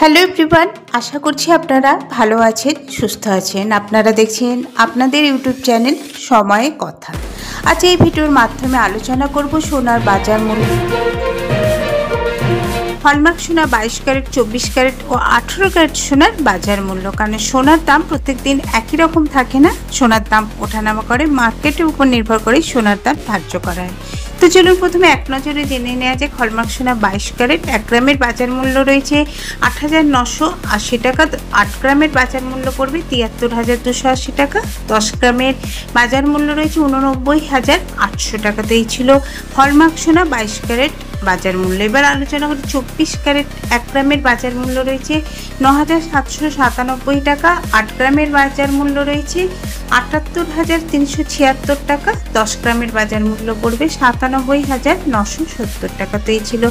Hello everyone, আশা করছি আপনারা ভালো আছেন, সুস্থ আছেন। আপনারা দেখছেন আপনাদের ইউটিউব চ্যানেল সময়ে কথা। আজ এই ভিডিওর মাধ্যমে আলোচনা করব সোনার বাজার মূল্য। হলমার্ক সোনা 22 ক্যারেট, 24 ক্যারেট ও 18 ক্যারেট সোনার বাজার মূল্য। কারণ সোনার দাম প্রত্যেক দিন একই রকম থাকে না, সোনার দাম ওঠানামা করে, মার্কেটের উপর নির্ভর করে সোনার দাম ধার্য করা হয়। তো চলুন প্রথমে এক নজরে জেনে নেওয়া যায় হলমার্ক সোনা 22 ক্যারেট 1 গ্রামের বাজার মূল্য রয়েছে 8,980 টাকা। 8 গ্রামের বাজার মূল্য পড়বে 73,280 টাকা। 10 গ্রামের বাজার মূল্য রয়েছে 89,800 টাকা। তো এই ছিল হলমার্ক সোনা 22 ক্যারেট বাজার মূল্য। এবার আলোচনা করি 24 ক্যারেট 1 গ্রামের বাজার মূল্য রয়েছে 9,797 টাকা। 8 গ্রামের বাজার মূল্য রয়েছে 78,376 টাকা। 10 গ্রামের বাজার মূল্য পড়বে 97,970 টাকা। তো এই ছিল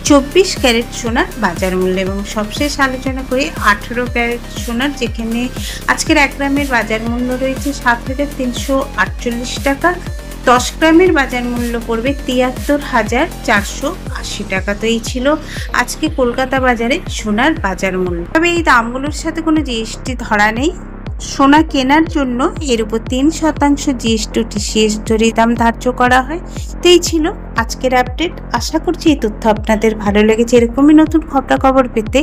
24 ক্যারেট সোনার বাজার মূল্য। এবং সবশেষ আলোচনা করি 18 ক্যারেট সোনার, যেখানে আজকের 1 গ্রামের বাজার মূল্য রয়েছে 7,348 টাকা। 10 গ্রামের বাজার মূল্য পড়বে 73,480 টাকা। তো এই ছিল আজকে কলকাতা বাজারে সোনার বাজার মূল্য। তবে এই দামগুলোর সাথে কোনো জিএসটি ধরা নেই। সোনা কেনার জন্য এর উপর 3% জিএসটি টিসিএস ধরে দাম ধার্য করা হয়। তো এই ছিল আজকের আপডেট। আশা করছি এই তথ্য আপনাদের ভালো লেগেছে। এরকমই নতুন খবর পেতে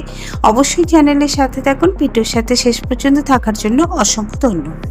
অবশ্যই চ্যানেলের সাথে থাকুন। ভিডিওর সাথে শেষ পর্যন্ত থাকার জন্য অসংখ্য ধন্যবাদ।